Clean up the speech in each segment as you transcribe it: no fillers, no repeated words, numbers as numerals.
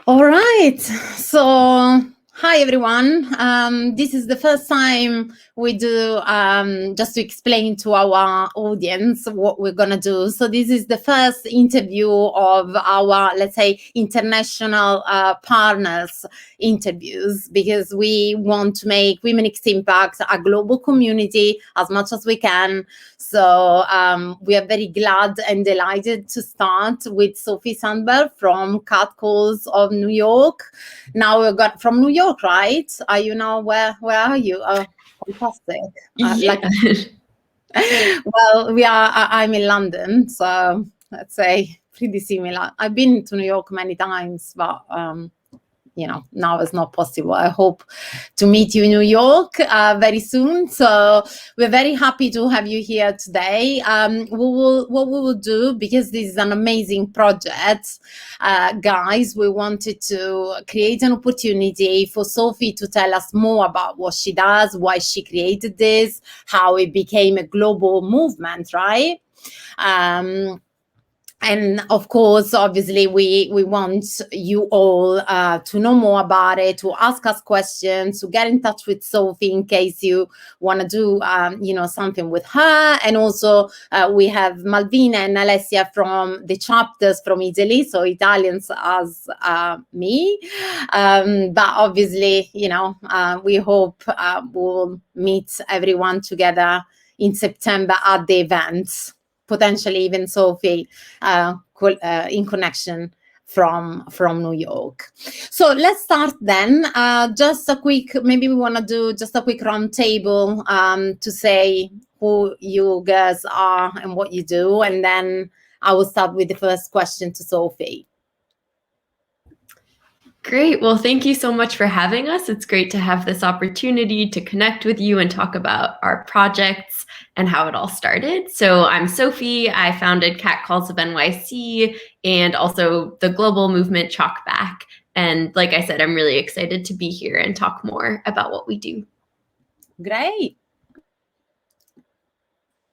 All right. So, hi everyone. This is the first time we do, just to explain to our audience what we're gonna do. So this is the first interview of our, let's say, international partners interviews, because we want to make Women X Impact a global community as much as we can. So we are very glad and delighted to start with Sophie Sandberg from Catcalls of New York. Now we've got from New York, right? Are you now, where are you? Oh, fantastic. Well, I'm in London, so let's say pretty similar. I've been to New York many times, but now it's not possible. I hope to meet you in New York very soon. So we're very happy to have you here today. What we will do, because this is an amazing project, guys, we wanted to create an opportunity for Sophie to tell us more about what she does, why she created this, how it became a global movement, right? And of course, obviously, we want you all to know more about it, to ask us questions, to get in touch with Sophie in case you want to do, something with her. And also, we have Malvina and Alessia from the chapters from Italy, so Italians as me. But obviously, we hope we'll meet everyone together in September at the event. Potentially even Sophie in connection from New York. So let's start then. Maybe we want to do just a quick round table to say who you guys are and what you do. And then I will start with the first question to Sophie. Great. Well, thank you so much for having us. It's great to have this opportunity to connect with you and talk about our projects and how it all started. So I'm Sophie. I founded Catcalls of NYC and also the global movement Chalkback. And like I said, I'm really excited to be here and talk more about what we do. Great.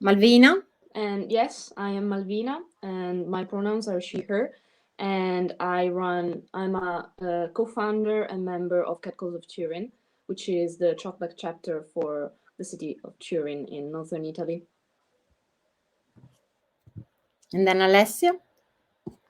Malvina? And yes, I am Malvina, and my pronouns are she, her. And I'm a co-founder and member of Catcalls of Turin, which is the Talkback chapter for the city of Turin in northern Italy. And then Alessia?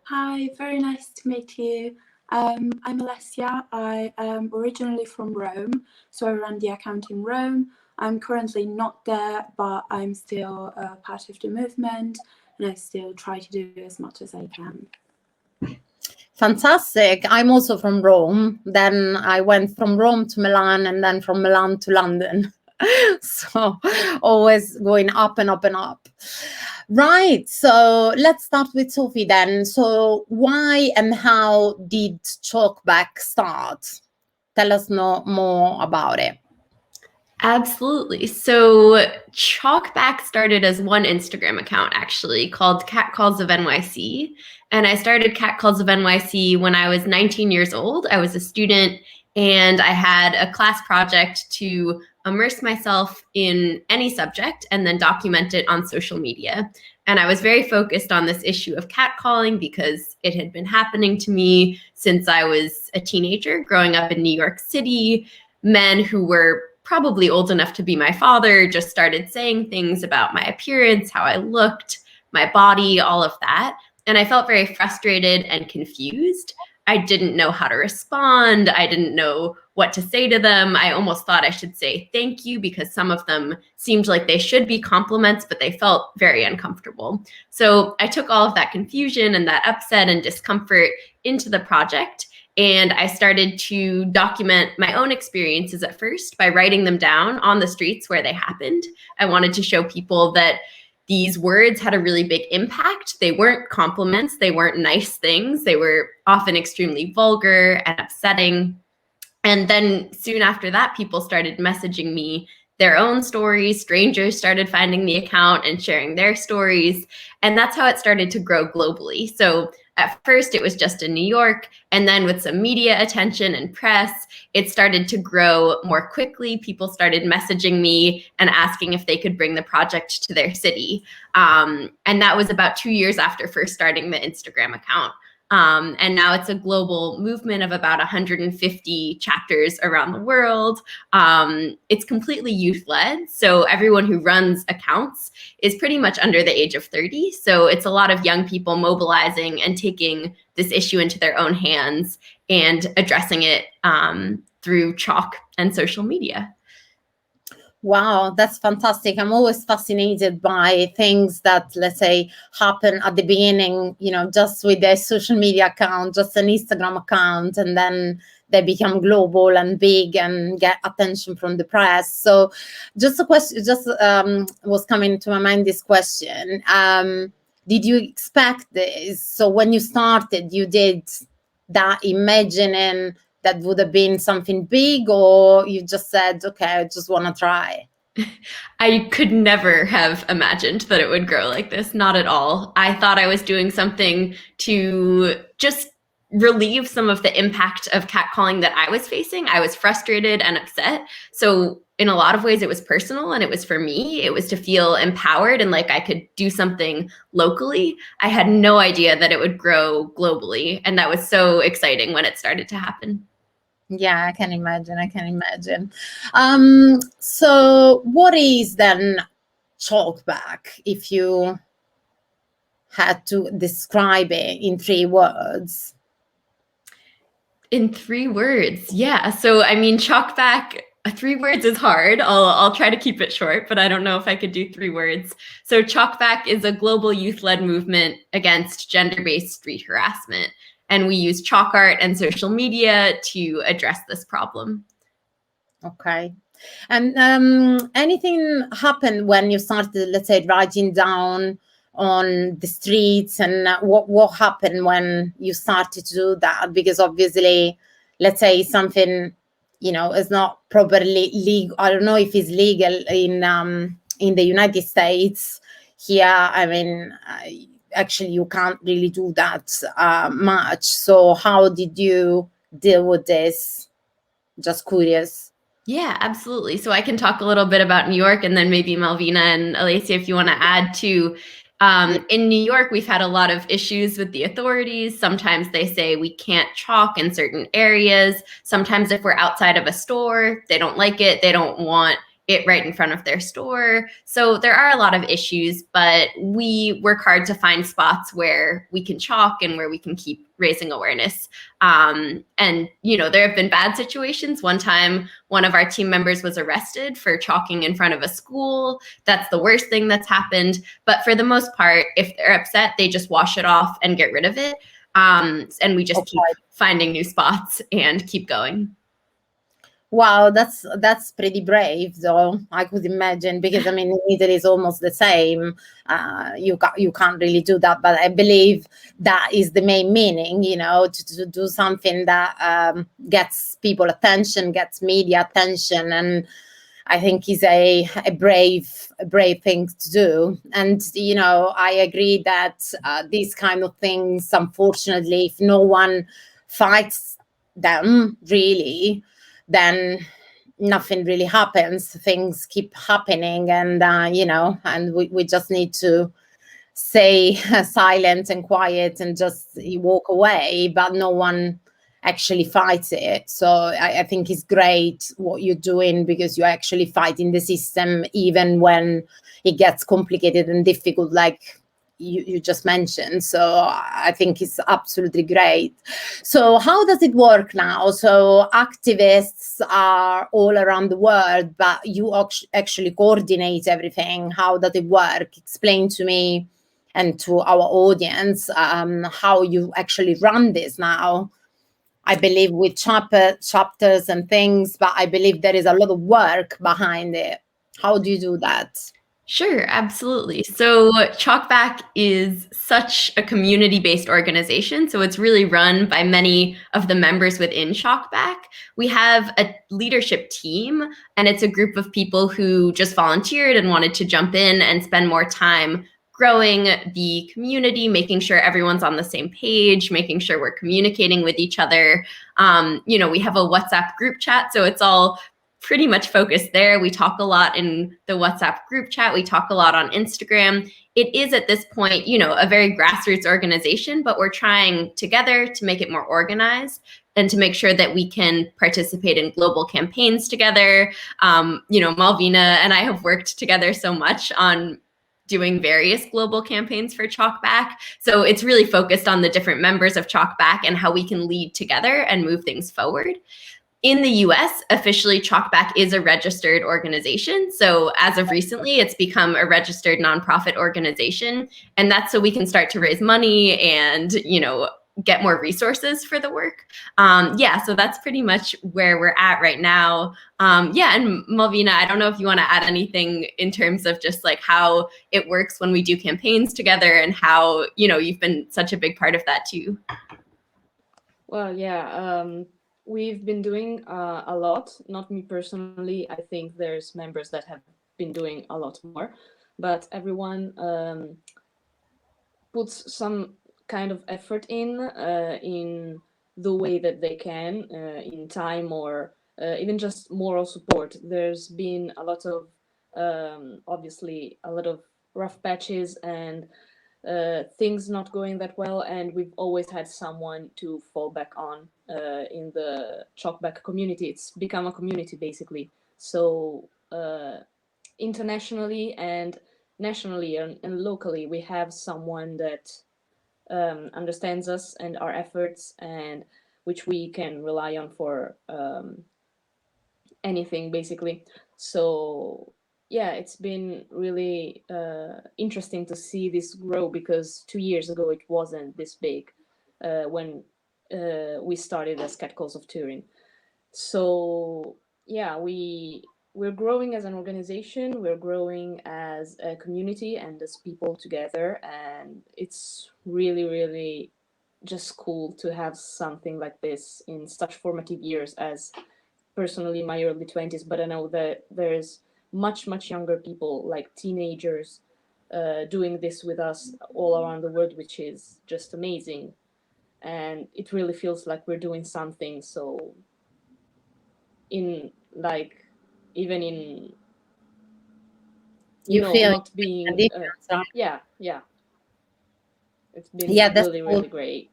Hi, very nice to meet you. I'm Alessia. I am originally from Rome, so I run the account in Rome. I'm currently not there, but I'm still part of the movement, and I still try to do as much as I can. Fantastic. I'm also from Rome. Then I went from Rome to Milan and then from Milan to London. So always going up and up and up. Right. So let's start with Sophie then. So why and how did Talkback start? Tell us more about it. Absolutely. So Talkback started as one Instagram account, actually, called Catcalls of NYC. And I started Catcalls of NYC when I was 19 years old. I was a student and I had a class project to immerse myself in any subject and then document it on social media. And I was very focused on this issue of catcalling because it had been happening to me since I was a teenager, growing up in New York City. Men who were probably old enough to be my father just started saying things about my appearance, how I looked, my body, all of that. And I felt very frustrated and confused. I didn't know how to respond. I didn't know what to say to them. I almost thought I should say thank you because some of them seemed like they should be compliments, but they felt very uncomfortable. So I took all of that confusion and that upset and discomfort into the project. And I started to document my own experiences at first by writing them down on the streets where they happened. I wanted to show people that these words had a really big impact. They weren't compliments. They weren't nice things. They were often extremely vulgar and upsetting. And then soon after that, people started messaging me their own stories. Strangers started finding the account and sharing their stories. And that's how it started to grow globally. So at first, it was just in New York, and then with some media attention and press, it started to grow more quickly. People started messaging me and asking if they could bring the project to their city. And that was about 2 years after first starting the Instagram account. And now it's a global movement of about 150 chapters around the world. It's completely youth-led, so everyone who runs accounts is pretty much under the age of 30. So it's a lot of young people mobilizing and taking this issue into their own hands and addressing it through chalk and social media. Wow, that's fantastic. I'm always fascinated by things that, let's say, happen at the beginning, just with their social media account, just an Instagram account, and then they become global and big and get attention from the press. So just a question, was coming to my mind, this question. Did you expect this? So when you started, you did that imagining that would have been something big, or you just said, okay, I just want to try? I could never have imagined that it would grow like this. Not at all. I thought I was doing something to just relieve some of the impact of catcalling that I was facing. I was frustrated and upset. So in a lot of ways, it was personal, and it was for me. It was to feel empowered and like I could do something locally. I had no idea that it would grow globally. And that was so exciting when it started to happen. Yeah, I can imagine. So what is then Chalkback, if you had to describe it in 3 words? In 3 words, yeah. So I mean, Chalkback, 3 words is hard. I'll try to keep it short, but I don't know if I could do 3 words. So Chalkback is a global youth-led movement against gender-based street harassment. And we use chalk art and social media to address this problem. Okay. And anything happened when you started, let's say, writing down on the streets, and what happened when you started to do that? Because obviously, let's say something, is not properly legal. I don't know if it's legal in the United States. Here, I mean, actually, you can't really do that much. So how did you deal with this? Just curious. Yeah, absolutely. So I can talk a little bit about New York, and then maybe Malvina and Alicia, if you want to add to. In New York, we've had a lot of issues with the authorities. Sometimes they say we can't chalk in certain areas. Sometimes if we're outside of a store, they don't like it. They don't want it right in front of their store. So there are a lot of issues, but we work hard to find spots where we can chalk and where we can keep raising awareness. And, there have been bad situations. One time, one of our team members was arrested for chalking in front of a school. That's the worst thing that's happened. But for the most part, if they're upset, they just wash it off and get rid of it. And we just keep finding new spots and keep going. Wow, that's pretty brave, though. I could imagine, because I mean, in Italy is almost the same. You can't really do that, but I believe that is the main meaning, to do something that gets people attention, gets media attention, and I think is a brave thing to do. And I agree that these kind of things, unfortunately, if no one fights them really, then nothing really happens. Things keep happening, and and we just need to stay silent and quiet and just walk away, but no one actually fights it. So I think it's great what you're doing, because you're actually fighting the system even when it gets complicated and difficult, like you just mentioned. So I think it's absolutely great. So how does it work now? So activists are all around the world, but you actually coordinate everything. How does it work? Explain to me and to our audience how you actually run this now. I believe with chapters and things, but I believe there is a lot of work behind it. How do you do that? Sure, absolutely. So Chalkback is such a community-based organization. So it's really run by many of the members within Chalkback. We have a leadership team, and it's a group of people who just volunteered and wanted to jump in and spend more time growing the community, making sure everyone's on the same page, making sure we're communicating with each other. We have a WhatsApp group chat, so it's all pretty much focused there. We talk a lot in the WhatsApp group chat. We talk a lot on Instagram. It is at this point, you know, a very grassroots organization, but we're trying together to make it more organized and to make sure that we can participate in global campaigns together. You know, Malvina and I have worked together so much on doing various global campaigns for Chalkback. So it's really focused on the different members of Chalkback and how we can lead together and move things forward. In the US, officially, Chalkback is a registered organization. So as of recently, it's become a registered nonprofit organization. And that's so we can start to raise money and, you know, get more resources for the work. Yeah, so that's pretty much where we're at right now. Yeah, and Malvina, I don't know if you want to add anything in terms of just like how it works when we do campaigns together and how, you know, you've been such a big part of that too. Well, yeah, we've been doing a lot, not me personally. I think there's members that have been doing a lot more, but everyone puts some kind of effort in the way that they can, in time or even just moral support. There's been a lot of, obviously, a lot of rough patches and things not going that well, and we've always had someone to fall back on in the Chalkback community. It's become a community basically. So internationally and nationally and locally, we have someone that understands us and our efforts, and which we can rely on for anything basically. So yeah, it's been really interesting to see this grow, because 2 years ago it wasn't this big when we started as Catcalls of Turin. So yeah, we're growing as an organization, we're growing as a community and as people together, and it's really, really just cool to have something like this in such formative years as personally my early 20s, but I know that there's much younger people, like teenagers, doing this with us all around the world, which is just amazing. And it really feels like we're doing something. So in like, even in, you know, feel not being, a difference, right? yeah, it's been that's really, cool. really great.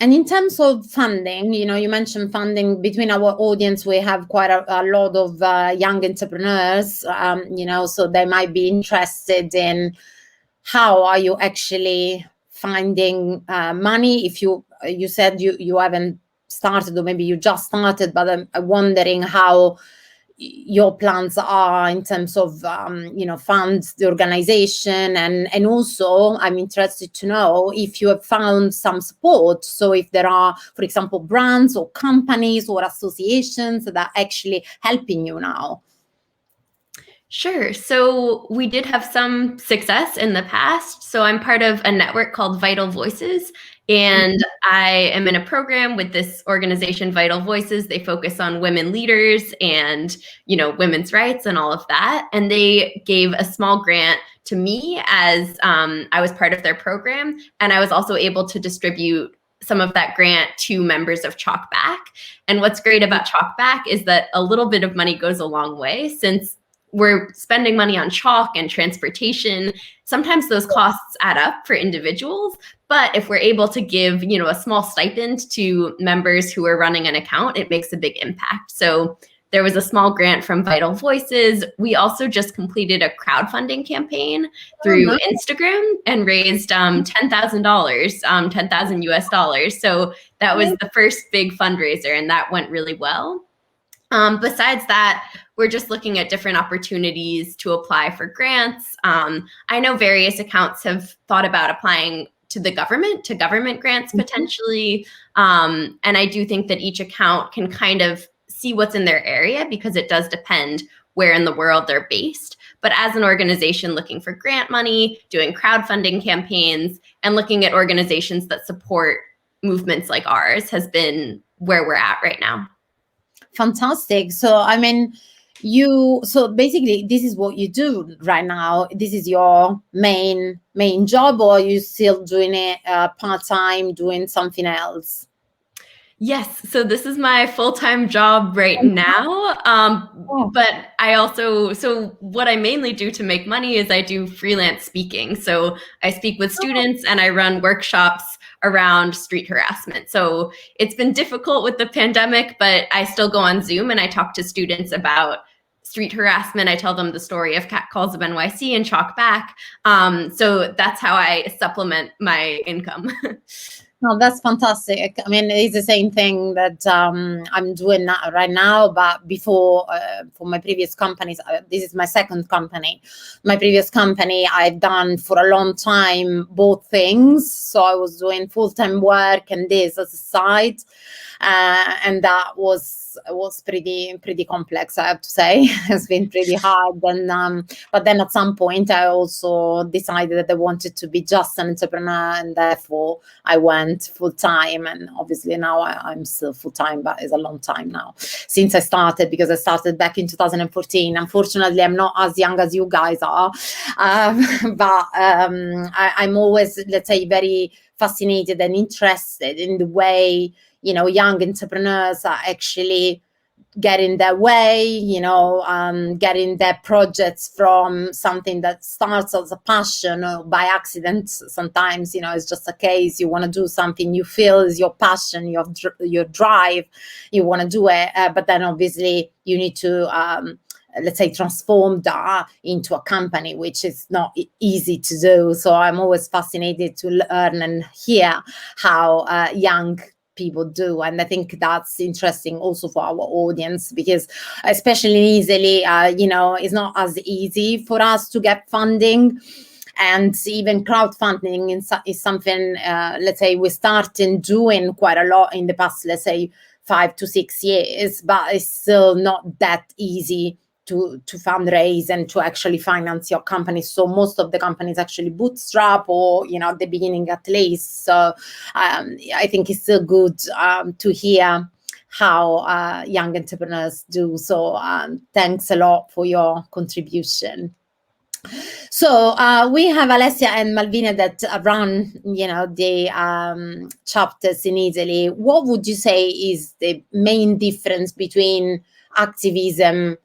And in terms of funding, you know, you mentioned funding. Between our audience, we have quite a lot of young entrepreneurs, you know, so they might be interested in how are you actually finding money. If you said you haven't started, or maybe you just started, but I'm wondering how your plans are in terms of you know, fund the organization, and also I'm interested to know if you have found some support. So if there are, for example, brands or companies or associations that are actually helping you now. Sure. So we did have some success in the past. So I'm part of a network called Vital Voices, and I am in a program with this organization, Vital Voices. They focus on women leaders and, you know, women's rights and all of that. And they gave a small grant to me as I was part of their program. And I was also able to distribute some of that grant to members of Chalkback. And what's great about Chalkback is that a little bit of money goes a long way, since we're spending money on chalk and transportation. Sometimes those costs add up for individuals, but if we're able to give, you know, a small stipend to members who are running an account, it makes a big impact. So there was a small grant from Vital Voices. We also just completed a crowdfunding campaign through Instagram and raised $10,000, 10,000 US dollars. So that was the first big fundraiser, and that went really well. Besides that, we're just looking at different opportunities to apply for grants. I know various accounts have thought about applying to the government, to government grants potentially. And I do think that each account can kind of see what's in their area, because it does depend where in the world they're based. But as an organization looking for grant money, doing crowdfunding campaigns, and looking at organizations that support movements like ours has been where we're at right now. Fantastic. So I mean, so basically this is what you do right now. This is your main job, or are you still doing it part-time, doing something else? Yes, so this is my full-time job right now. But I also, so what I mainly do to make money is I do freelance speaking. So I speak with students and I run workshops around street harassment. So it's been difficult with the pandemic, but I still go on Zoom and I talk to students about street harassment. I tell them the story of Catcalls of NYC and Chalkback. So that's how I supplement my income. No, that's fantastic. I mean, it's the same thing that I'm doing right now, but before, for my previous companies, this is my second company. My previous company, I've done for a long time both things. So I was doing full-time work and this as a side, and that was pretty complex, I have to say. It's been pretty hard, and but then at some point, I also decided that I wanted to be just an entrepreneur, and therefore I went full time. And obviously now I'm still full time, but it's a long time now since I started, because I started back in 2014. Unfortunately, I'm not as young as you guys are, but I'm always, let's say, very fascinated and interested in the way, you know, young entrepreneurs are actually getting their way, you know, getting their projects from something that starts as a passion or by accident. Sometimes, you know, it's just a case, you want to do something you feel is your passion, your drive, you want to do it, but then obviously you need to let's say transform that into a company, which is not easy to do. So I'm always fascinated to learn and hear how young people do, and I think that's interesting also for our audience, because especially in Italy, you know, it's not as easy for us to get funding. And even crowdfunding is something, let's say, we started doing quite a lot in the past, let's say 5 to 6 years, but it's still not that easy to fundraise and to actually finance your company. So most of the companies actually bootstrap, or, you know, at the beginning at least. So I think it's still good to hear how young entrepreneurs do. So thanks a lot for your contribution. So we have Alessia and Malvina that run, you know, the chapters in Italy. What would you say is the main difference between activism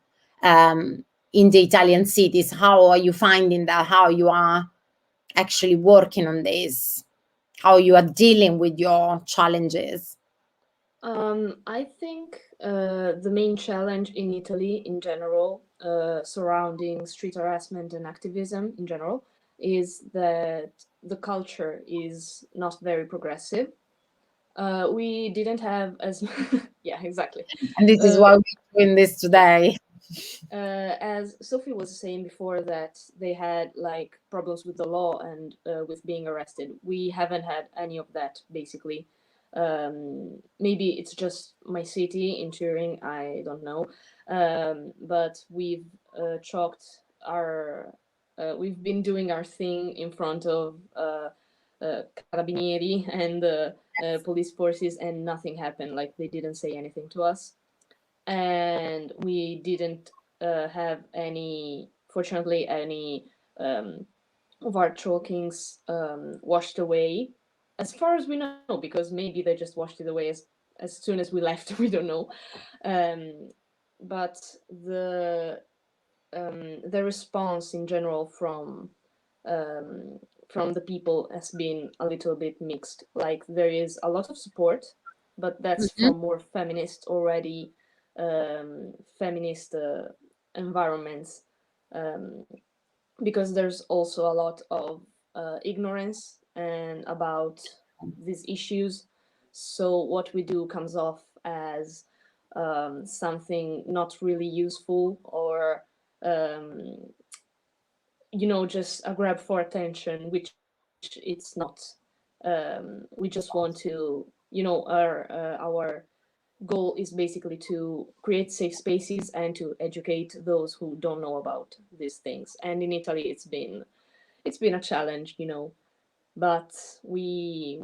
in the Italian cities? How are you finding that? How you are actually working on this? How you are dealing with your challenges? I think the main challenge in Italy in general, surrounding street harassment and activism in general, is that the culture is not very progressive. We didn't have as yeah, exactly. And this is why we're doing this today. As Sophie was saying before, that they had like problems with the law and with being arrested. We haven't had any of that, basically. Maybe it's just my city in Turin, I don't know. But we've chalked our, we've been doing our thing in front of carabinieri and police forces, and nothing happened. Like, they didn't say anything to us. And we didn't have any, fortunately, any of our chalkings washed away, as far as we know, because maybe they just washed it away as soon as we left. We don't know. But the response in general from the people has been a little bit mixed. Like, there is a lot of support, but that's from more feminist already, feminist environments, because there's also a lot of ignorance and about these issues. So what we do comes off as something not really useful, or you know, just a grab for attention, which it's not. We just want to, you know, our goal is basically to create safe spaces and to educate those who don't know about these things. And in Italy, it's been a challenge, you know, but we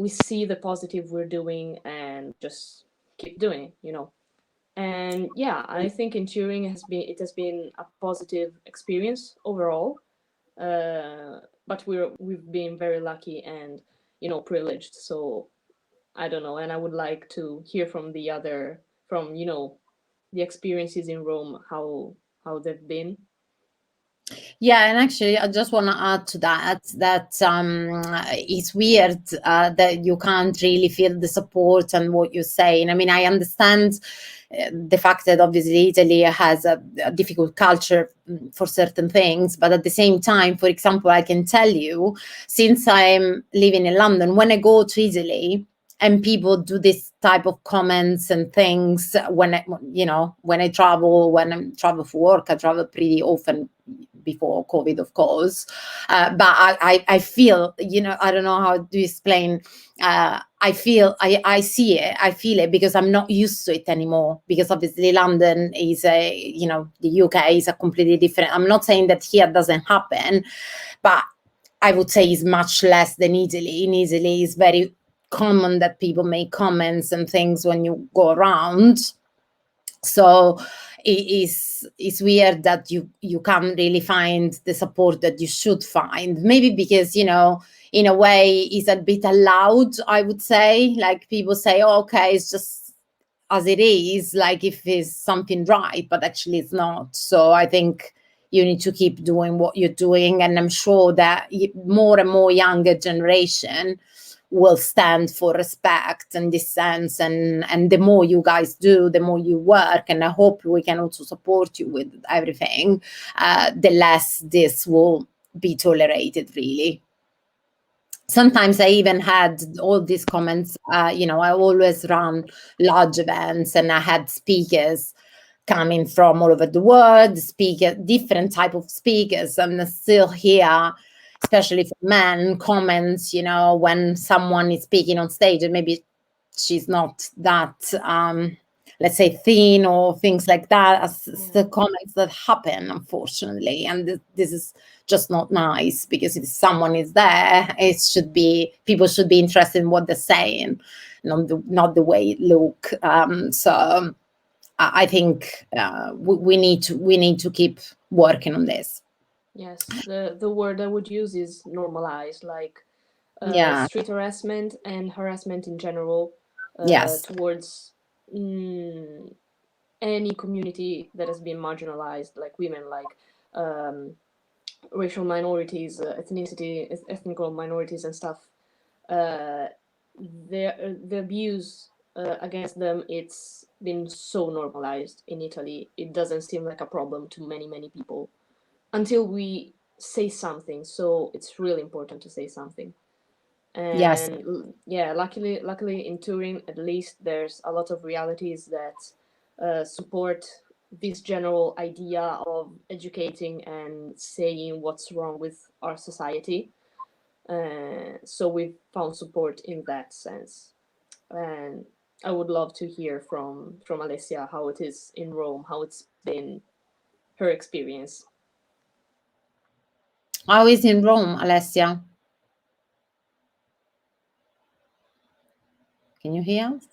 see the positive we're doing and just keep doing it, you know. And yeah, I think in Turing it has been a positive experience overall, but we've been very lucky and, you know, privileged. So I don't know, and I would like to hear from from the experiences in Rome, how they've been. Yeah, and actually, I just want to add to that it's weird that you can't really feel the support and what you're saying. I mean, I understand the fact that obviously Italy has a difficult culture for certain things, but at the same time, for example, I can tell you, since I'm living in London, when I go to Italy, and people do this type of comments and things when I travel for work. I travel pretty often before COVID, of course, but I feel, I don't know how to explain. I see it, I feel it, because I'm not used to it anymore, because obviously London is the UK is a completely different. I'm not saying that here doesn't happen, but I would say it's much less than Italy. In Italy, it's very common that people make comments and things when you go around. So it's weird that you can't really find the support that you should find. Maybe because, in a way, it's a bit allowed, I would say. Like, people say, oh, okay, it's just as it is, like if it's something right, but actually it's not. So I think you need to keep doing what you're doing. And I'm sure that more and more younger generation will stand for respect in this sense. And the more you guys do, the more you work, and I hope we can also support you with everything, the less this will be tolerated, really. Sometimes I even had all these comments, I always run large events, and I had speakers coming from all over the world, different type of speakers, and I still hear, especially for men, comments, when someone is speaking on stage and maybe she's not that, let's say, thin or things like that, as the comments that happen, unfortunately. And this is just not nice, because if someone is there, people should be interested in what they're saying, not the way it look. So I think we need to keep working on this. Yes, the word I would use is normalize, like street harassment and harassment in general towards any community that has been marginalized, like women, like racial minorities, ethnical minorities and stuff. The abuse against them, it's been so normalized in Italy. It doesn't seem like a problem to many people until we say something. So it's really important to say something. And luckily in Turin, at least, there's a lot of realities that support this general idea of educating and saying what's wrong with our society. So we've found support in that sense. And I would love to hear from Alessia how it is in Rome, how it's been her experience. How is in Rome, Alessia? Can you hear us?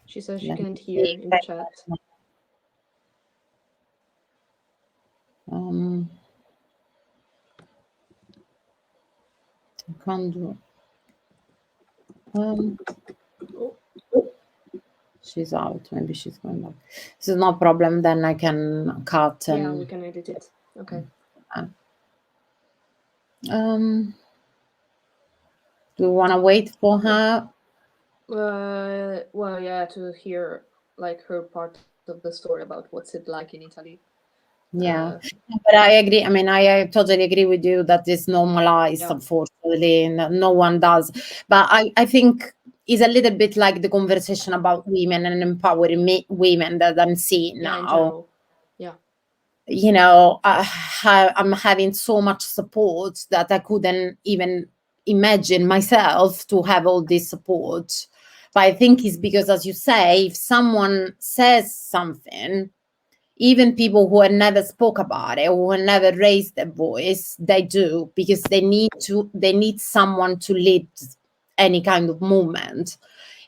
She says she can't hear in the chat. I can't do. She's out. Maybe she's going back. This is no problem. Then I can cut. Yeah, we can edit it. Okay. Do you want to wait for her? Well, yeah, to hear like her part of the story about what's it like in Italy. Yeah, but I agree. I mean, I totally agree with you that it's normalized, unfortunately, and no one does. But I think it's a little bit like the conversation about women and empowering women that I'm seeing now. I'm having so much support that I couldn't even imagine myself to have all this support. But I think it's because, as you say, if someone says something, even people who have never spoke about it or who have never raised their voice, they do, because they need someone to lead any kind of movement.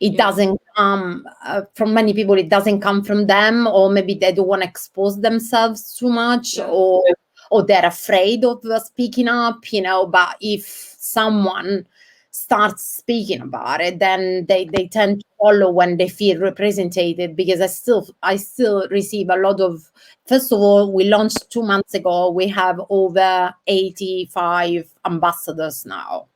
It doesn't come from many people. It doesn't come from them, or maybe they don't want to expose themselves too much, or or they're afraid of speaking up, you know. But if someone starts speaking about it, then they tend to follow when they feel represented, because I still receive a lot of, first of all, we launched 2 months ago, we have over 85 ambassadors now.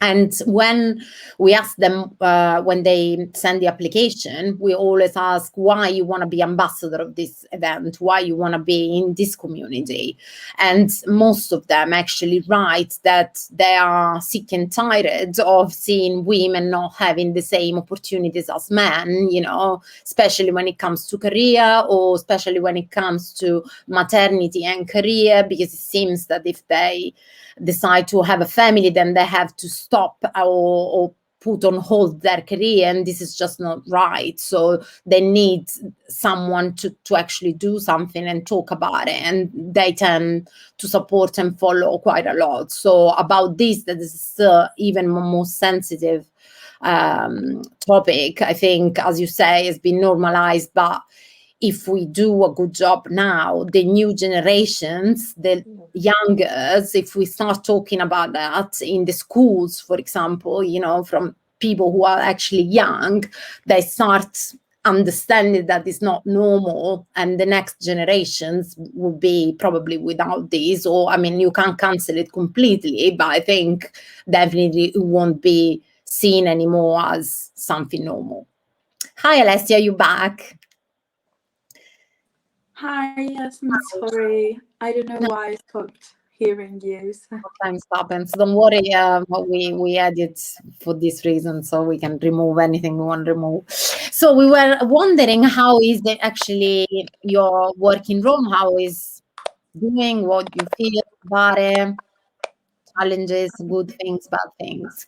And when we ask them, when they send the application, we always ask why you want to be ambassador of this event, why you want to be in this community. And most of them actually write that they are sick and tired of seeing women not having the same opportunities as men, you know, especially when it comes to career, or especially when it comes to maternity and career, because it seems that if they decide to have a family, then they have to stop or put on hold their career, and this is just not right. So they need someone to actually do something and talk about it, and they tend to support and follow quite a lot. So about this, that is still even more sensitive topic, I think, as you say, has been normalized. But if we do a good job now, the new generations, the youngers, if we start talking about that in the schools, for example, you know, from people who are actually young, they start understanding that it's not normal, and the next generations will be probably without this. Or, I mean, you can't cancel it completely, but I think definitely it won't be seen anymore as something normal. Hi, Alessia, you back? Hi, yes, I'm sorry. I don't know why I stopped hearing you. So. Sometimes happens. Don't worry. We edit for this reason, so we can remove anything we want to remove. So we were wondering, how is it actually your work in Rome? How is doing? What you feel about it? Challenges, good things, bad things.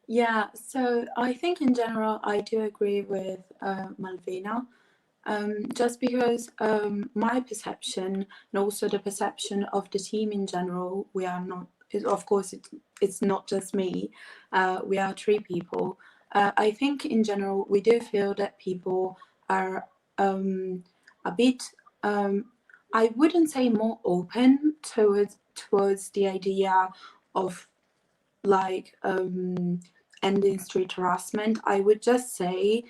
Yeah, so I think in general I do agree with Malvina. Just because my perception, and also the perception of the team in general, we are not, of course it's not just me, we are 3 people. I think in general we do feel that people are a bit, I wouldn't say more open towards the idea of like ending street harassment. I would just say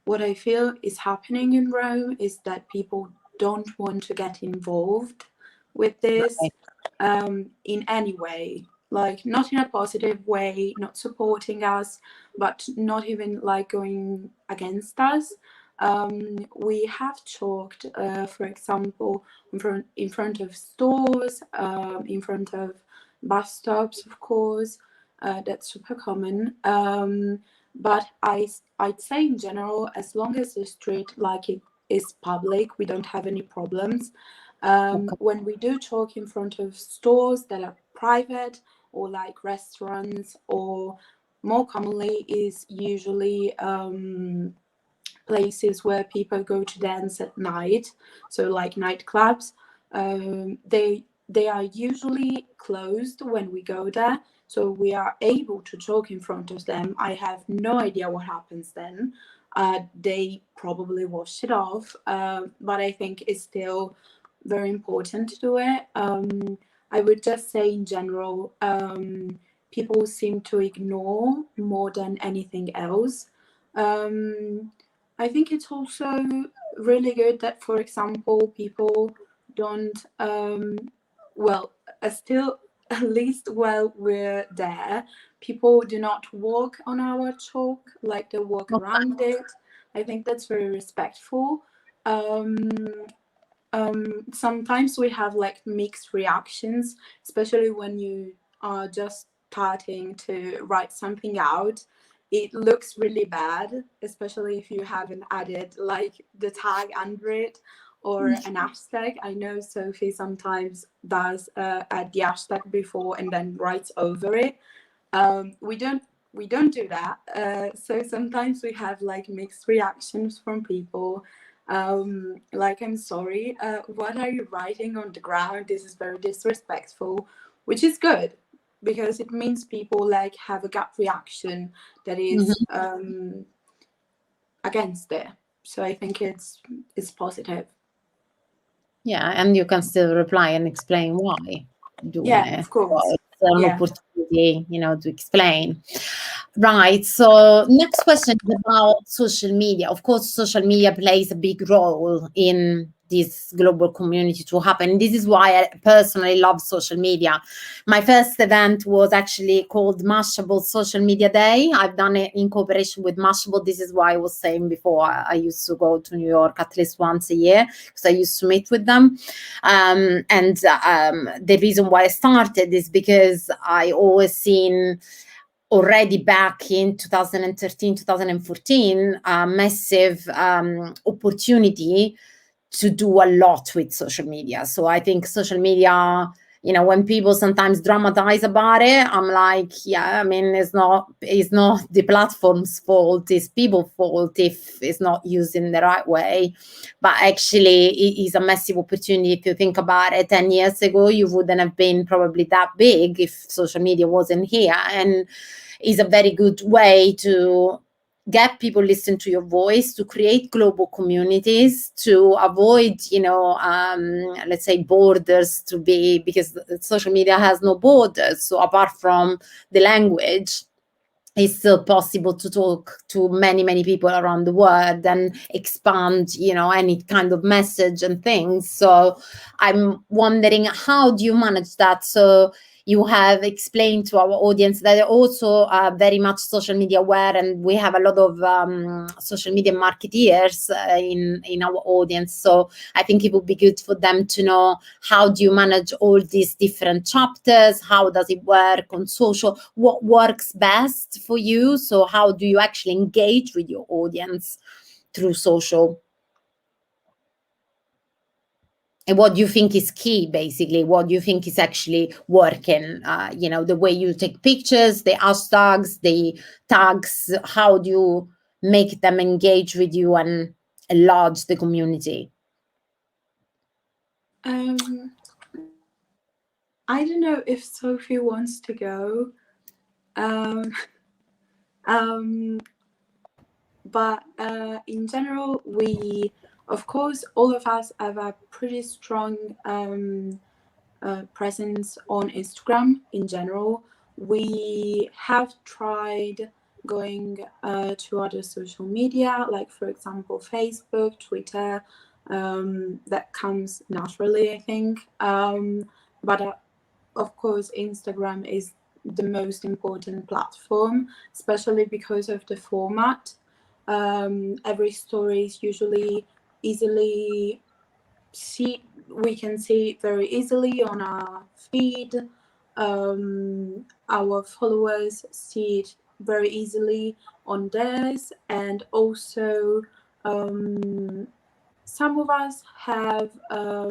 what I feel is happening in Rome is that people don't want to get involved with this in any way, like not in a positive way, not supporting us, but not even like going against us. We have chalked, for example, in front of stores, in front of bus stops, of course. That's super common. But I'd say in general, as long as the street like it is public, we don't have any problems. When we do chalk in front of stores that are private, or like restaurants, or more commonly is usually places where people go to dance at night, so like nightclubs, they are usually closed when we go there, so we are able to talk in front of them. I have no idea what happens then. They probably wash it off, but I think it's still very important to do it. I would just say in general, people seem to ignore more than anything else. I think it's also really good that, for example, people don't, still, at least while we're there, people do not walk on our chalk, like they walk around it. I think that's very respectful. Sometimes we have like mixed reactions, especially when you are just starting to write something out. It looks really bad, especially if you haven't added like the tag under it or an hashtag. I know Sophie sometimes does add the hashtag before and then writes over it. We don't do that. So sometimes we have like mixed reactions from people. Like, I'm sorry, what are you writing on the ground? This is very disrespectful, which is good, because it means people like have a gut reaction that is against it. So I think it's positive. Yeah, and you can still reply and explain why doing Yeah, it. of course. So it's an Yeah. opportunity, to explain. Right. So next question is about social media. Of course, social media plays a big role in this global community to happen. This is why I personally love social media. My first event was actually called Mashable Social Media Day. I've done it in cooperation with Mashable. This is why I was saying before I used to go to New York at least once a year because I used to meet with them. And the reason why I started is because I always seen already back in 2013, 2014, a massive opportunity to do a lot with social media. So I think social media, when people sometimes dramatize about it, I'm like, yeah, I mean, it's not the platform's fault, it's people's fault if it's not used in the right way. But actually, it is a massive opportunity. If you think about it, 10 years ago, you wouldn't have been probably that big if social media wasn't here. And is a very good way to get people listen to your voice, to create global communities, to avoid, let's say borders because social media has no borders. So apart from the language, it's still possible to talk to many, many people around the world and expand, any kind of message and things. So I'm wondering, how do you manage that? So you have explained to our audience that they're also very much social media aware, and we have a lot of social media marketeers in our audience. So I think it would be good for them to know, how do you manage all these different chapters? How does it work on social? What works best for you? So how do you actually engage with your audience through social? And what do you think is key, basically? What do you think is actually working? The way you take pictures, the hashtags, the tags, how do you make them engage with you and enlarge the community? I don't know if Sophie wants to go. But in general, of course, all of us have a pretty strong presence on Instagram in general. We have tried going to other social media, like for example, Facebook, Twitter. That comes naturally, I think. But of course, Instagram is the most important platform, especially because of the format. Every story is usually we can see it very easily on our feed. Our followers see it very easily on theirs, and also some of us have how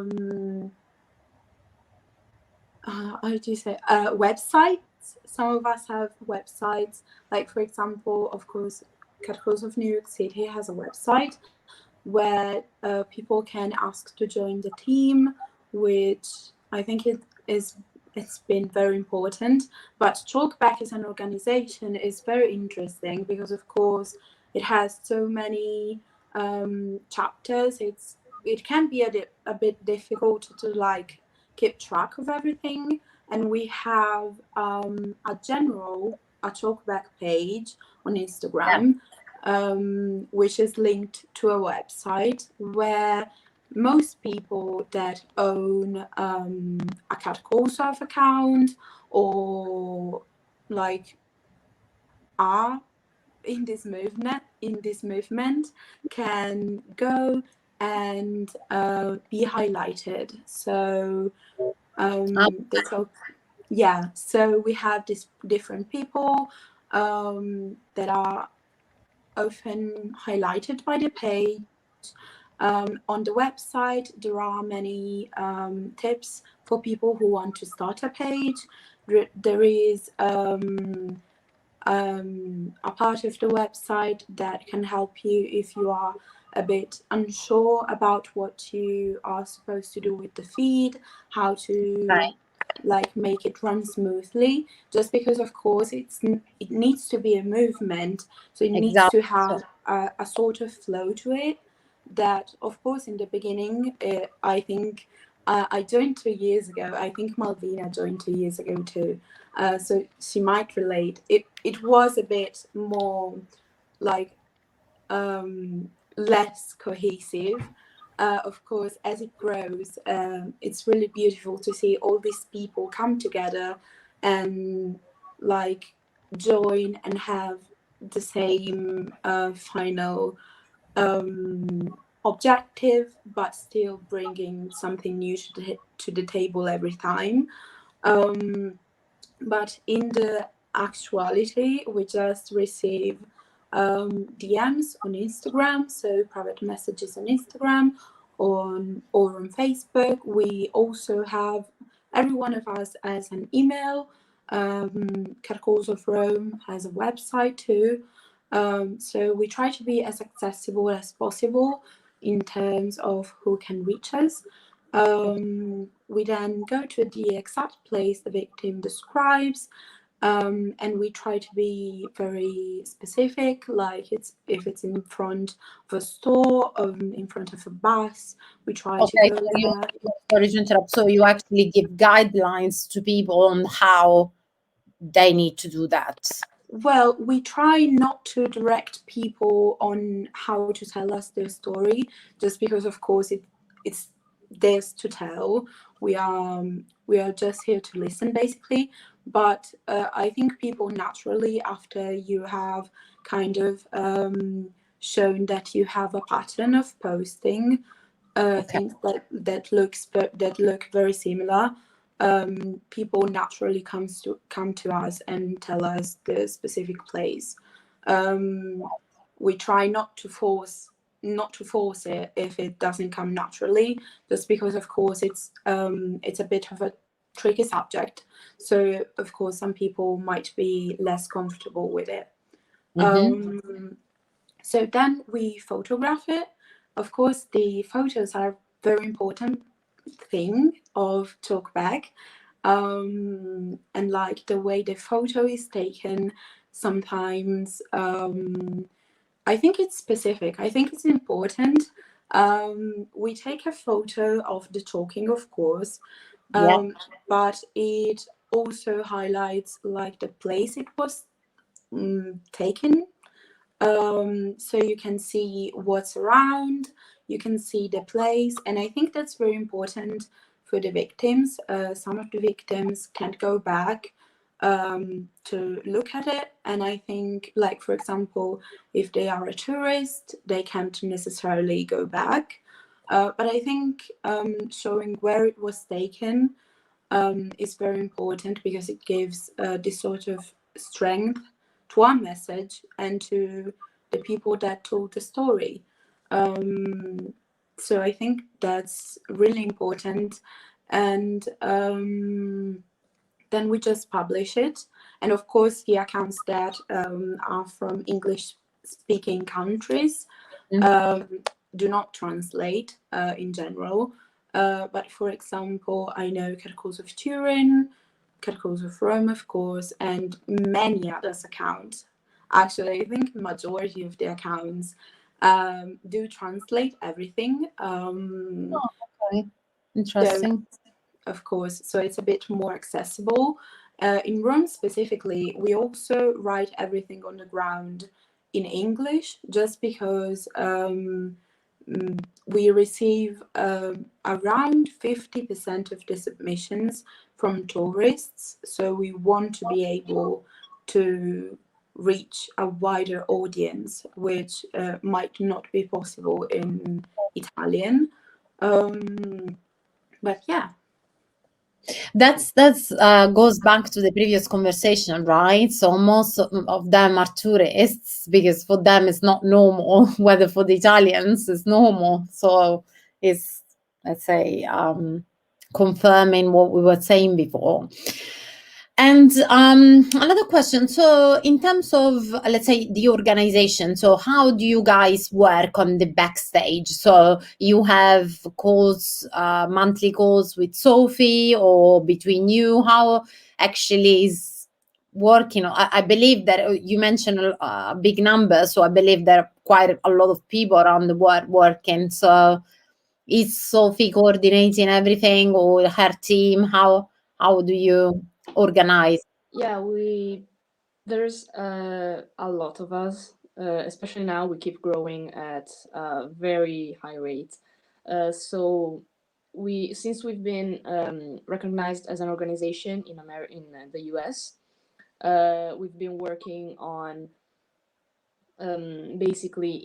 do you say websites. Some of us have websites, like for example, of course, Catcalls of New York City has a website where people can ask to join the team, which I think it's been very important. But Chalkback as an organization is very interesting because, of course, it has so many chapters. It can be a bit difficult to keep track of everything. And we have a Chalkback page on Instagram. Which is linked to a website where most people that own a Catcalls of account or are in this movement can go and be highlighted. So so we have these different people that are often highlighted by the page. On the website, there are many tips for people who want to start a page. There is a part of the website that can help you if you are a bit unsure about what you are supposed to do with the feed, how to make it run smoothly, just because of course it needs to be a movement, so it needs to have a sort of flow to it. that, of course, in the beginning, I think I joined 2 years ago. I think Malvina joined 2 years ago too. So she might relate. It was a bit more like less cohesive. Of course, as it grows, it's really beautiful to see all these people come together and like join and have the same final objective, but still bringing something new to the table every time. But in the actuality, we just receive DMs on Instagram, so private messages on Instagram, or on Facebook. We also have, every one of us has an email. Catcalls of Rome has a website too. So we try to be as accessible as possible in terms of who can reach us. We then go to the exact place the victim describes, and we try to be very specific, like if it's in front of a store, in front of a bus, we try to go there. Sorry to interrupt. So you actually give guidelines to people on how they need to do that? Well, we try not to direct people on how to tell us their story, just because, of course, it's theirs to tell. We are just here to listen, basically. But I think people naturally, after you have kind of shown that you have a pattern of posting things that look very similar, people naturally come to us and tell us the specific place. We try not to force it if it doesn't come naturally, just because, of course, it's a bit of a tricky subject. So, of course, some people might be less comfortable with it. So then we photograph it. Of course, the photos are a very important thing of Talkback, and like the way the photo is taken, sometimes I think it's specific. I think it's important. We take a photo of the talking, of course, but it also highlights like the place it was taken. So you can see what's around, you can see the place, and I think that's very important for the victims. Some of the victims can't go back to look at it, and I think, like, for example, if they are a tourist, they can't necessarily go back. But I think showing where it was taken is very important, because it gives this sort of strength to our message and to the people that told the story. So I think that's really important. And then we just publish it. And of course, the accounts that are from English-speaking countries do not translate in general. But for example, I know Catcalls of Turin, Catcalls of Rome, of course, and many others accounts. Actually, I think the majority of the accounts do translate everything. Okay. Interesting. So, of course, so it's a bit more accessible. In Rome specifically, we also write everything on the ground in English, just because we receive around 50% of the submissions from tourists. So we want to be able to reach a wider audience, which might not be possible in Italian. But yeah. That's goes back to the previous conversation, right? So most of them are tourists, because for them it's not normal, whether for the Italians it's normal. So it's, let's say, confirming what we were saying before. And another question, so in terms of, let's say, the organization, so how do you guys work on the backstage? So you have calls, monthly calls with Sophie, or between you? How actually is working? I believe that you mentioned a big number, so I believe there are quite a lot of people around the world working. So is Sophie coordinating everything, or her team? How do you organize? Yeah, there's a lot of us, especially now we keep growing at a very high rate. So since we've been recognized as an organization in the US, we've been working on basically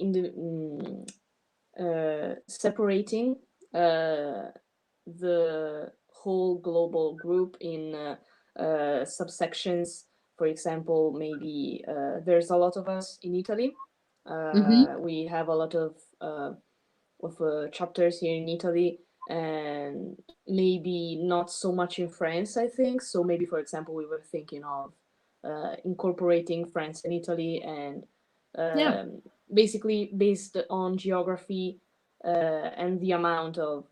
separating the whole global group in subsections. For example, maybe there's a lot of us in Italy. We have a lot of chapters here in Italy, and maybe not so much in France, I think. So maybe, for example, we were thinking of incorporating France and Italy, and basically based on geography and the amount of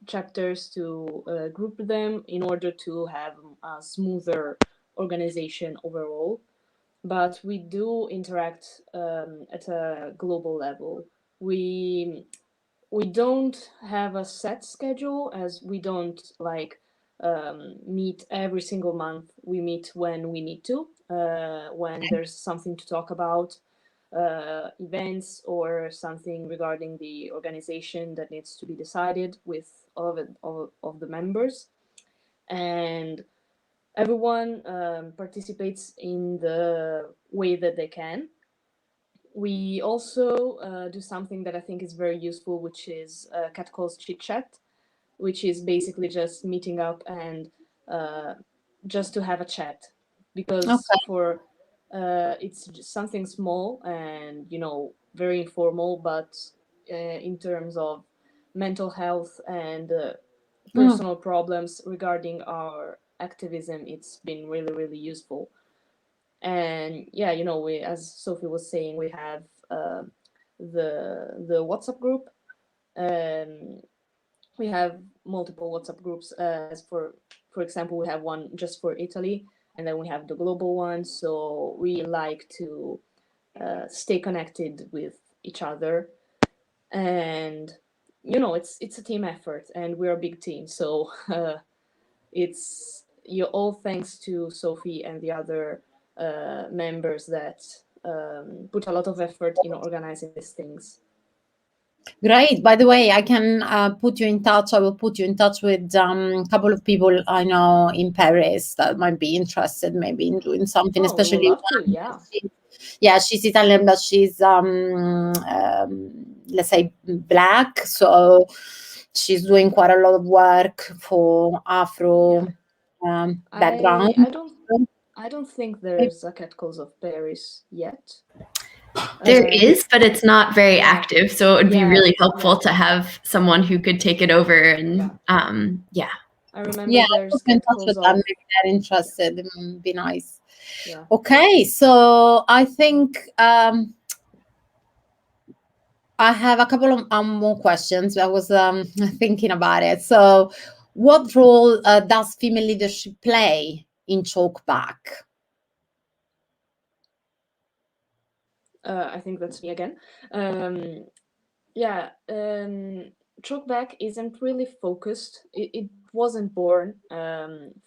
chapters to group them in order to have a smoother organization overall. But we do interact at a global level. We don't have a set schedule, as we don't meet every single month. We meet when we need to, when there's something to talk about, events or something regarding the organization that needs to be decided with all of the members. And everyone participates in the way that they can. We also do something that I think is very useful, which is Catcalls chit chat, which is basically just meeting up and just to have a chat, because it's just something small and very informal, but in terms of mental health and personal problems regarding our activism, it's been really, really useful. And we, as Sophie was saying, we have the WhatsApp group. We have multiple WhatsApp groups. As for example, we have one just for Italy, and then we have the global one. So we like to stay connected with each other, and it's a team effort, and we're a big team. So it's all thanks to Sophie and the other members that put a lot of effort in organizing these things. Great. By the way, I can put you in touch. I will put you in touch with a couple of people I know in Paris that might be interested maybe in doing something, especially love to, yeah. She's Italian, but she's let's say Black, so she's doing quite a lot of work for Afro background. I don't think there's a Catcalls of Paris yet. There is, but it's not very active. So it would be really helpful to have someone who could take it over. And I remember there's in touch with them. Maybe they're interested. It would be nice. Yeah. Okay, so I think I have a couple of more questions. I was thinking about it. So what role does female leadership play in Chalkback? I think that's me again. Chalkback isn't really focused. It wasn't born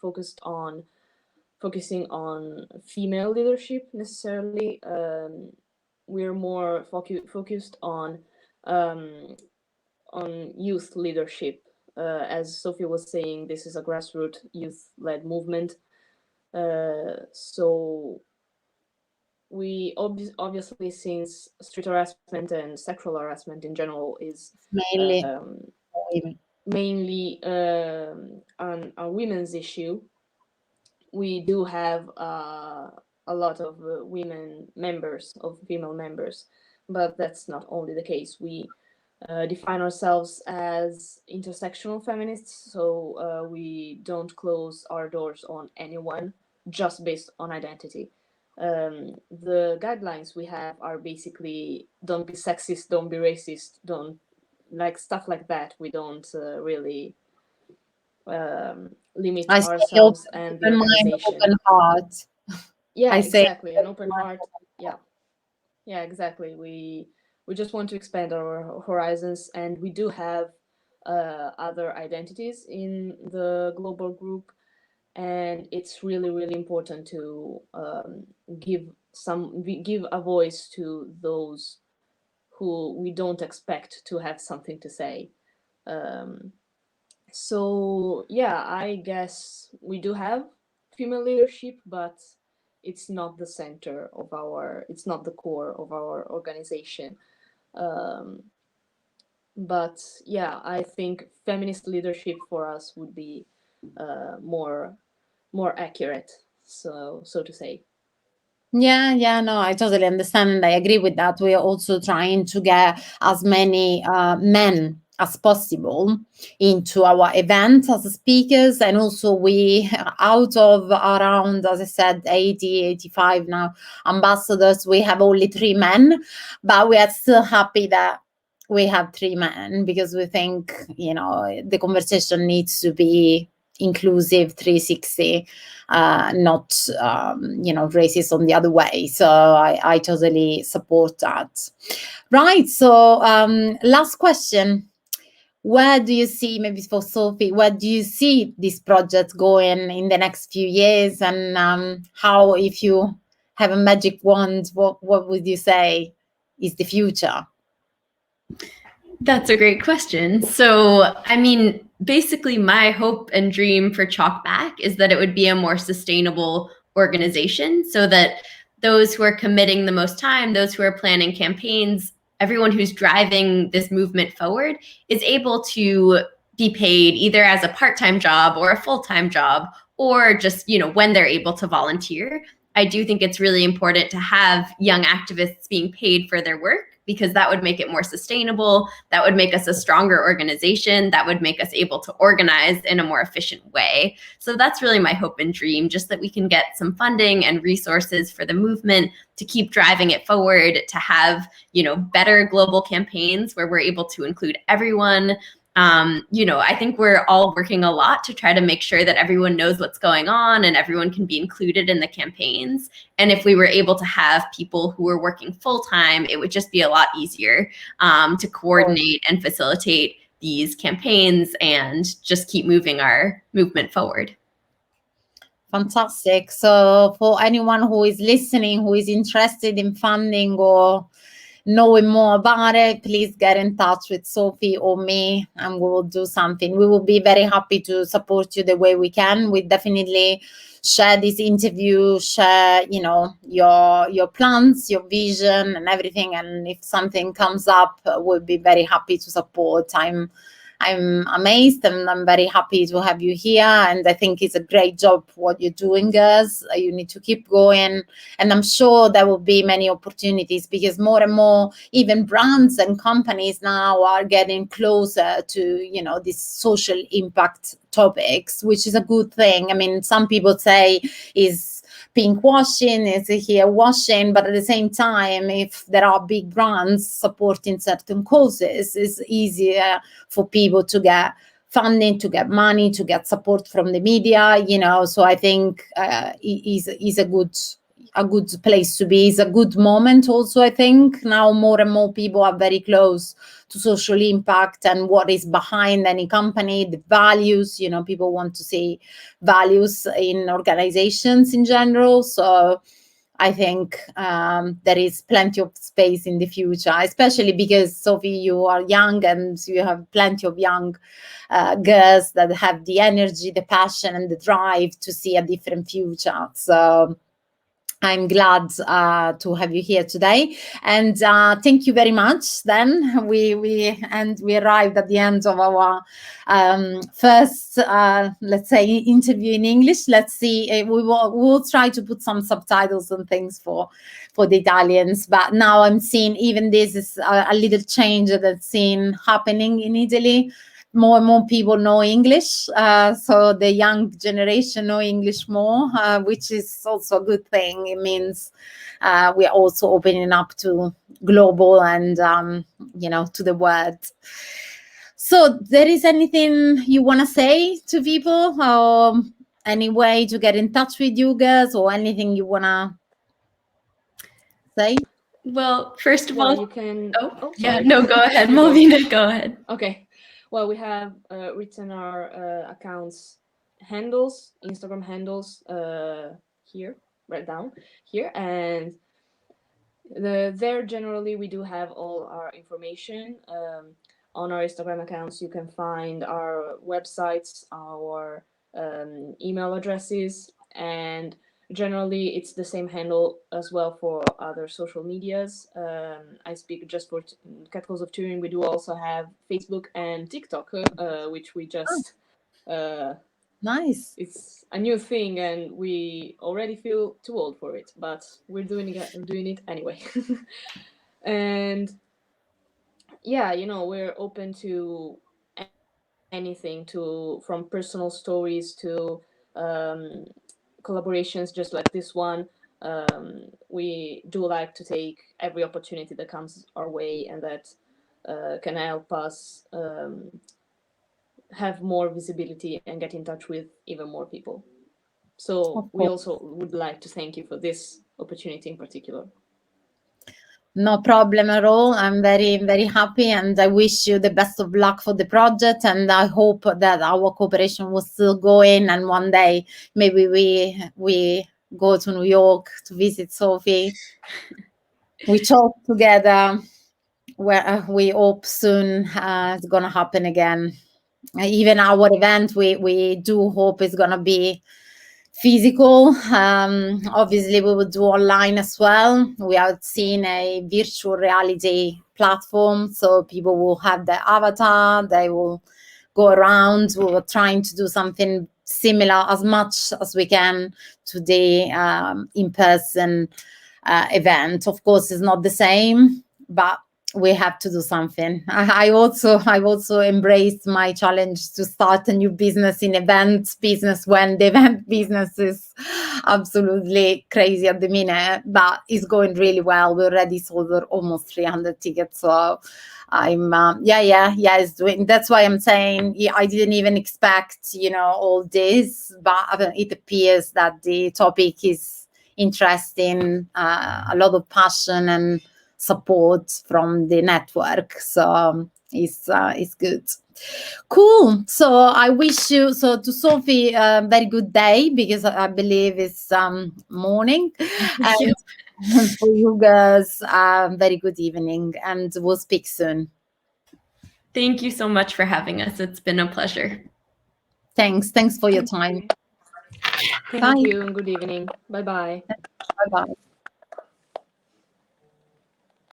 focusing on female leadership necessarily. We're more focused on youth leadership. As Sophie was saying, this is a grassroots youth-led movement. So we obviously, since street harassment and sexual harassment in general is mainly a women's issue, we do have a lot of female members, but that's not only the case. We define ourselves as intersectional feminists, so we don't close our doors on anyone just based on identity. The guidelines we have are basically don't be sexist, don't be racist, don't stuff like that. We don't really limit ourselves and the organization. Open heart. Yeah, exactly. An open heart. Yeah, exactly. We we just want to expand our horizons, and we do have other identities in the global group, and it's really, really important to give a voice to those who we don't expect to have something to say. So yeah, I guess we do have female leadership, but it's not the center of it's not the core of our organization. But yeah, I think feminist leadership for us would be more accurate, so to say. Yeah, no, I totally understand and I agree with that. We are also trying to get as many men as possible into our events as speakers, and also we, out of around, as I said, 85 now ambassadors, we have only 3 men, but we are still happy that we have 3 men, because we think, you know, the conversation needs to be inclusive 360, not you know, racist on the other way. So I totally support that. Right, so last question. Where do you see, maybe for Sophie, where do you see this project going in the next few years, and how, if you have a magic wand, what would you say is the future? That's a great question. So, I mean, basically my hope and dream for Chalkback is that it would be a more sustainable organization, so that those who are committing the most time, those who are planning campaigns, everyone who's driving this movement forward is able to be paid either as a part-time job or a full-time job, or just, you know, when they're able to volunteer. I do think it's really important to have young activists being paid for their work, because that would make it more sustainable. That would make us a stronger organization. That would make us able to organize in a more efficient way. So that's really my hope and dream, just that we can get some funding and resources for the movement to keep driving it forward, to have, you know, better global campaigns where we're able to include everyone. You know, I think we're all working a lot to try to make sure that everyone knows what's going on and everyone can be included in the campaigns. And if we were able to have people who were working full time, it would just be a lot easier to coordinate and facilitate these campaigns and just keep moving our movement forward. Fantastic. So for anyone who is listening, who is interested in funding or knowing more about it, please get in touch with Sophie or me, and we will do something. We will be very happy to support you the way we can. We definitely share this interview, share, you know, your plans, your vision and everything. And if something comes up, we'll be very happy to support. I'm amazed and I'm very happy to have you here, and I think it's a great job what you're doing, girls. You need to keep going, and I'm sure there will be many opportunities, because more and more even brands and companies now are getting closer to, you know, these social impact topics, which is a good thing. I mean, some people say is pink washing, is here washing, but at the same time, if there are big brands supporting certain causes, it's easier for people to get funding, to get money, to get support from the media, you know. So I think is a good place to be. It's a good moment also. I think now more and more people are very close to social impact and what is behind any company, the values, you know, people want to see values in organizations in general. So I think there is plenty of space in the future, especially because, Sophie, you are young and you have plenty of young girls that have the energy, the passion and the drive to see a different future. So I'm glad to have you here today, and thank you very much. Then we arrived at the end of our first, let's say, interview in English. Let's see, we'll try to put some subtitles and things for the Italians. But now I'm seeing even this is a little change that's seen happening in Italy. More and more people know English, so the young generation know English more, which is also a good thing. It means we are also opening up to global and, you know, to the world. So there is anything you want to say to people, or any way to get in touch with you guys, or anything you want to say? Well, first of Well, all, you can. yeah, Sorry. no, go ahead, Malvina, go ahead. Okay. Well, we have written our accounts handles, Instagram handles here, right down here, and there generally we do have all our information on our Instagram accounts. You can find our websites, our email addresses, and generally it's the same handle as well for other social medias. I speak just for Catcalls of Turin. We do also have Facebook and TikTok, which we just Nice. it's a new thing and we already feel too old for it, but we're doing it anyway. And yeah, we're open to anything, from personal stories to collaborations just like this one. We do like to take every opportunity that comes our way and that can help us have more visibility and get in touch with even more people. So we also would like to thank you for this opportunity in particular. No problem at all. I'm very, very happy, and I wish you the best of luck for the project. And I hope that our cooperation will still go in, and one day maybe we go to New York to visit Sophie. We talk together. Where we hope soon it's gonna happen again. Even our event, we do hope it's gonna be physical. Obviously we will do online as well. We have seen a virtual reality platform, so people will have their avatar, they will go around. We were trying to do something similar as much as we can to the in-person event. Of course it's not the same, but we have to do something. I've also embraced my challenge to start a new business in event business when the event business is absolutely crazy at the minute, but it's going really well. We already sold almost 300 tickets, so I'm it's doing. That's why I'm saying I didn't even expect all this, but it appears that the topic is interesting, a lot of passion and support from the network, so it's good. Cool. So I wish you, to Sophie, a very good day, because I believe it's morning, and for you girls, very good evening, and we'll speak soon. Thank you so much for having us. It's been a pleasure. Thanks for your time. Thank you and good evening. Bye-bye. Bye-bye.